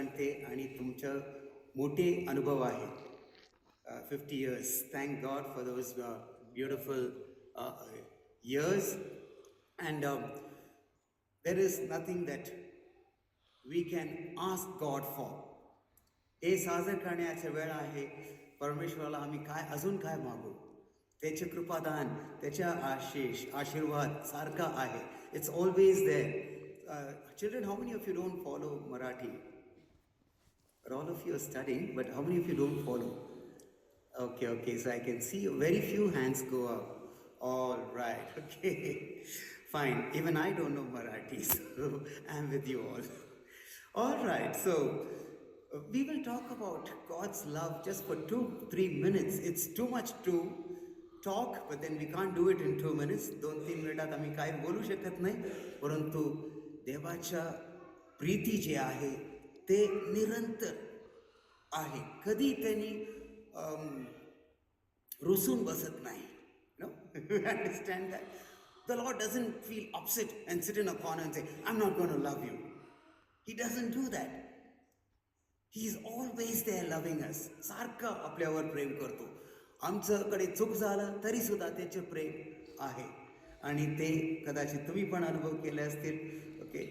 जाणते आणि तुमचं मोठे अनुभव आहे. 50 years. Thank God for those beautiful years. And there is nothing that we can ask God for. हे साजर करण्याचा वेळ आहे. परमेश्वराला आम्ही काय अजून काय मागू? त्याचे कृपादान, त्याच्या आशीर्वाद सारखा आहे. It's always there. Children, how many of you don't follow Marathi? But all of you are studying, but how many of you don't follow? Okay, so I can see very few hands go up. All right, okay, fine. Even I don't know Marathi, so I'm with you all. All right, so we will talk about God's love just for 2-3 minutes. It's too much to talk, but then we can't do it in 2 minutes. 2-3 मिनिटात आम्ही काय बोलू शकत नाही. परंतु देवाच्या प्रीती जे आहे ते निरंतर आहे. कधी त्यांनी रुसून बसत नाही. No? You understand that? The Lord doesn't feel upset and sit in a corner and say, I'm not going to love you. He doesn't do that. He is always there loving us. सारखं आपल्यावर प्रेम करतो. आमच्याकडे चूक झालं तरी सुद्धा त्याचे प्रेम आहे. आणि ते कदाचित तुम्ही पण अनुभव केले असतील. ओके,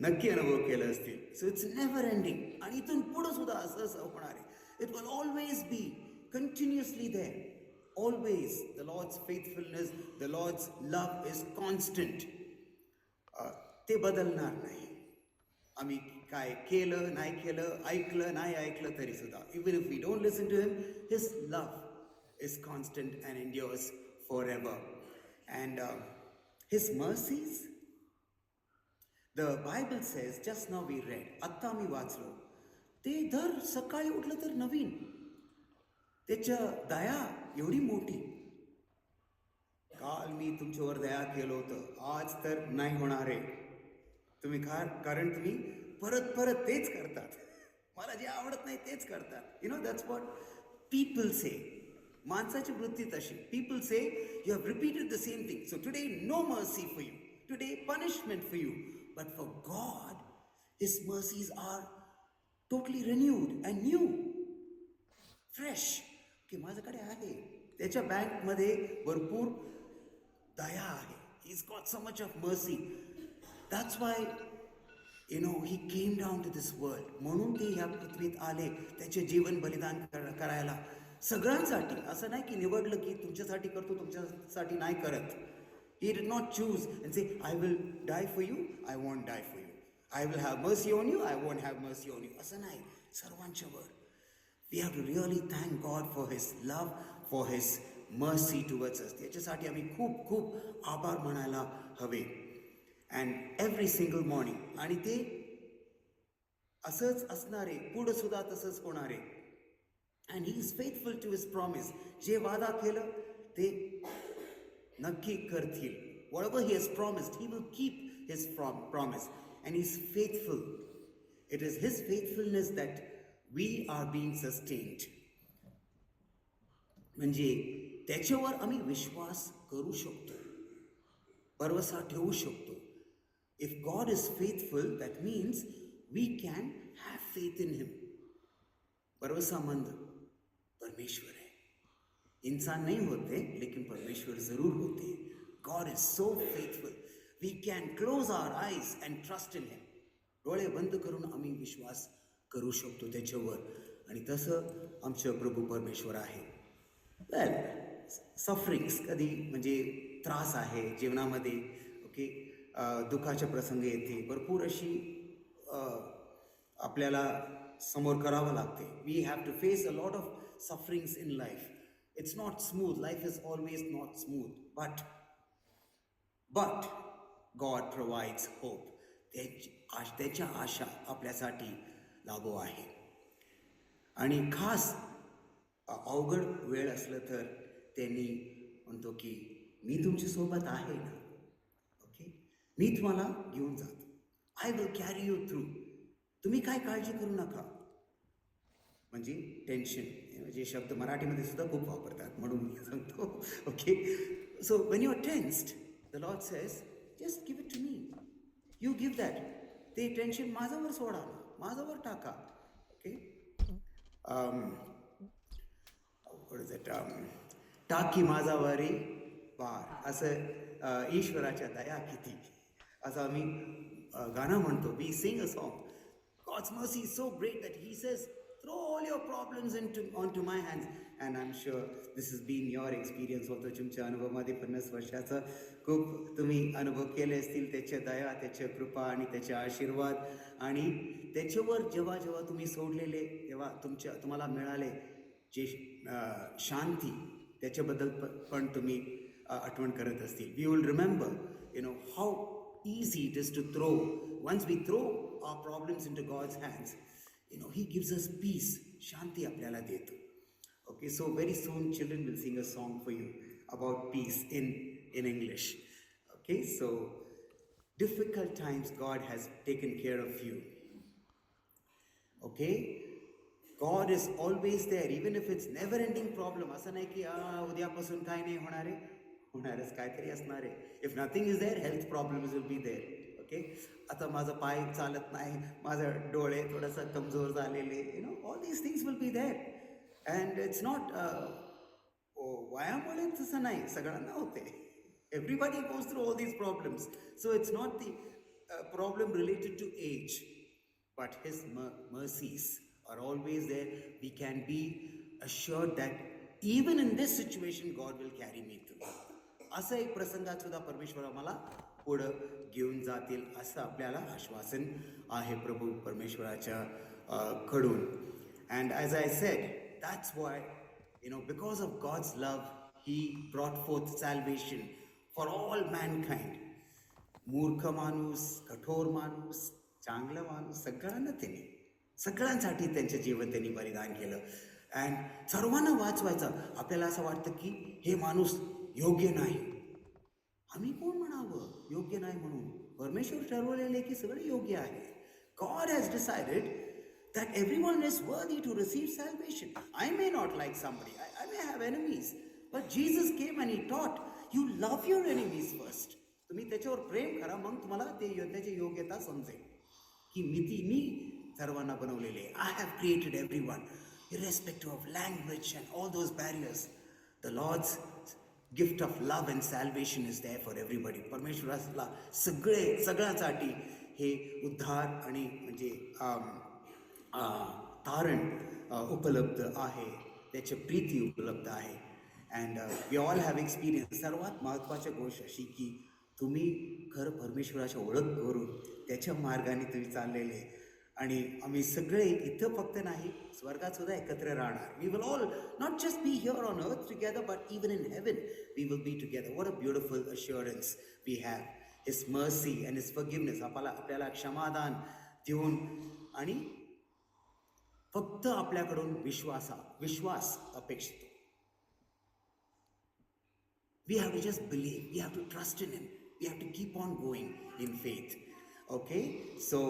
नक्की अनुभव केले असतील. So it's never ending. आणि इथून पुढं सुद्धा असं होणार आहे. It will always be continuously there. Always the Lord's faithfulness, the Lord's love is constant. ते बदलणार नाही. आम्ही काय केलं नाही केलं, ऐकलं नाही ऐकलं तरी सुद्धा, even if we don't listen to him, his love is constant and endures forever. And his mercies, the Bible says, just now we read, आत्ता आम्ही वाचलो, ते दर सकाळी उठलं तर नवीन. त्याच्या दया एवढी मोठी. काल मी तुमच्यावर दया केलं होतं, आज तर नाही होणार आहे. तुम्ही कारण तुम्ही परत परत तेच करतात. मला जे आवडत नाही तेच करतात. You know, that's what people say. माणसाची वृत्ती तशी. People say you have repeated the same thing, so today no mercy for you, today punishment for you. But for God his mercies are totally renewed and new, fresh. की माझ्याकडे आहे. त्याच्या बँकमध्ये भरपूर दया आहे. He is got so much of mercy. That's why he came down to this world. म्हणून ते ह्या पृथ्वीत आले त्याचे जीवन बलिदान करायला सगळ्यांसाठी. असं नाही की निवडलं की तुमच्यासाठी करतो, तुमच्यासाठी नाही करत. He did not choose and say I will die for you, I won't die for you. I will have mercy on you, I won't have mercy on you. असं नाही. सर्वांच्यावर. We have to really thank God for his love, for his mercy towards us. त्याच्यासाठी आम्ही खूप खूप आभार मानायला हवे. And every single morning. आणि ते असंच असणार आहे, पुढं सुद्धा तसंच होणार आहे. And he is faithful to his promise. जे वादा केलं ते नक्की करतील. Whatever he has promised, he will keep his promise. And he is faithful. It is his faithfulness that we are being sustained. म्हणजे त्याच्यावर आम्ही विश्वास करू शकतो, भरवसा ठेवू शकतो. If God is faithful, that means we can have faith in him. भरवसामंद परमेश्वर है. इंसान नहीं होते लेकिन परमेश्वर जरूर होते. God is so faithful. We can close our eyes and trust in him. डोळे बंद करून आम्ही विश्वास करू शकतो त्याच्यावर. आणि तसं आमचं प्रभू परमेश्वर आहे. वेल, सफरिंग्स कधी म्हणजे त्रास आहे जीवनामध्ये. ओके, दुःखाचे प्रसंग येते. भरपूर अशी आपल्याला समोर करावं लागते. We have to face a lot of sufferings in life. It's not smooth. Life is always not smooth. But God provides hope. त्याच्या आशा आपल्यासाठी लागू आहे. आणि खास अवघड वेळ असलं तर त्यांनी म्हणतो की मी तुमच्या सोबत आहे ना. ओके, मी तुम्हाला घेऊन जातो. I will carry you through. तुम्ही काय काळजी करू नका. म्हणजे टेन्शन, जे शब्द मराठीमध्ये सुद्धा खूप वापरतात म्हणून मी सांगतो. Okay, so when you are tensed, the lord says just give it to me. You give that. ते टेन्शन माझ्यावर सोडा ना. माझ्यावर टाका. Okay, what is it? टाकी माझावरी भार, असं ईश्वराच्या दया किती, असं आम्ही गाणं म्हणतो. We sing a song. God's mercy is so great that He says, throw all your problems onto my hands. And I'm sure this has been your experience also. तुमच्या अनुभवामध्ये 50 वर्षाचा खूप तुम्ही अनुभव केले असतील त्याच्या दया, त्याच्या कृपा आणि त्याचे आशीर्वाद. आणि त्याच्यावर जेव्हा जेव्हा तुम्ही सोडलेले तेव्हा तुम्हाला मिळाले जे शांती, त्याच्याबद्दल पण तुम्ही आठवण करत असतील. We will remember how easy it is to throw. Once we throw our problems into God's hands, He gives us peace. Shanti aplyala deto. Okay, so very soon children will sing a song for you about peace in English. Okay, so difficult times God has taken care of you. Okay, God is always there, even if it's never ending problem. असं नाही की उद्यापासून काय नाही होणार आहे, होणारच काहीतरी असणार आहे. If nothing is there, health problems will be there. Okay, आता माझं पाय चालत नाही, माझं डोळे थोडंसं कमजोर झालेले, all these things will be there. And it's not वयामुळे तसं नाही, सगळ्यांना होते. Everybody goes through all these problems. So it's not the problem related to age, but His mercies are always there. We can be assured that even in this situation God will carry me through. असं एक प्रसंगात सुद्धा परमेश्वर आम्हाला पुढं घेऊन जातील, असं आपल्याला आश्वासन आहे प्रभू परमेश्वराच्या कडून. And as I said, that's why because of God's love He brought forth salvation for all mankind. मूर्ख माणूस, कठोर माणूस, चांगला माणूस, सगळ्यांना त्यांनी, सगळ्यांसाठी त्यांचं जीवन त्यांनी बलिदान केलं. अँड सर्वांना वाचवायचं. आपल्याला असं वाटतं की हे माणूस योग्य नाही. आम्ही कोण म्हणावं योग्य नाही म्हणून? परमेश्वर ठरवलेले की सगळे योग्य आहे. God has decided that everyone is worthy to receive salvation. I may not like somebody, I may have enemies, but Jesus came and He taught you love your enemies first. तुम्ही त्याच्यावर प्रेम करा, मग तुम्हाला त्याची योग्यता समजेल की मी सर्वांना बनवलेले. I have created everyone irrespective of language and all those barriers. The Lord's gift of love and salvation is there for everybody. परमेश्वराला सगळ्यांसाठी हे उद्धार आणि म्हणजे तारण उपलब्ध आहे, त्याची प्रीती उपलब्ध आहे. And we all have experience. सर्वात महत्त्वाची गोष्ट अशी की तुम्ही खरं परमेश्वराच्या ओळख करून त्याच्या मार्गाने तुम्ही चाललेले. आणि आम्ही सगळे इथं फक्त नाही, स्वर्गात सुद्धा एकत्र राहणार. We will all not just be here on earth together, but even in heaven we will be together. What a beautiful assurance we have. His mercy and his forgiveness आपल्याला क्षमादान देऊन आणि फक्त आपल्याकडून विश्वास अपेक्षितो. We have to just believe. We have to trust in Him. We have to keep on going in faith. Okay? So,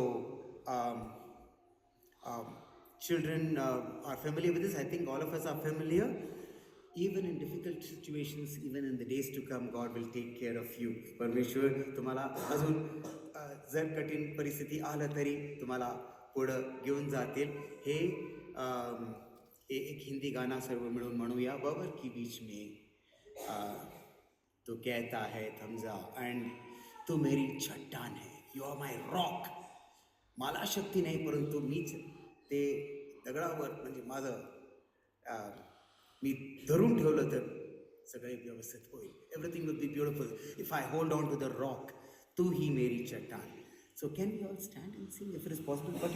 children are familiar with this. I think all of us are familiar. Even in difficult situations, even in the days to come, God will take care of you. परमेश्वर तुम्हाला अजून जर कठीण परिस्थिती आलं तरी तुम्हाला पुढं घेऊन जातील. हे एक हिंदी गाणं सर्व मिळून म्हणूया. बबर की बीच में तो कहता है थम जा, एंड तू मेरी चट्टान है, यू आर माय रॉक. मला शक्ती नाही, परंतु मीच ते दगडावर म्हणजे माझं मी धरून ठेवलं तर सगळे व्यवस्थित होईल. Everything will be beautiful if I hold on to the rock. तू ही मेरी चट्टान. So can we all stand and sing if it is possible.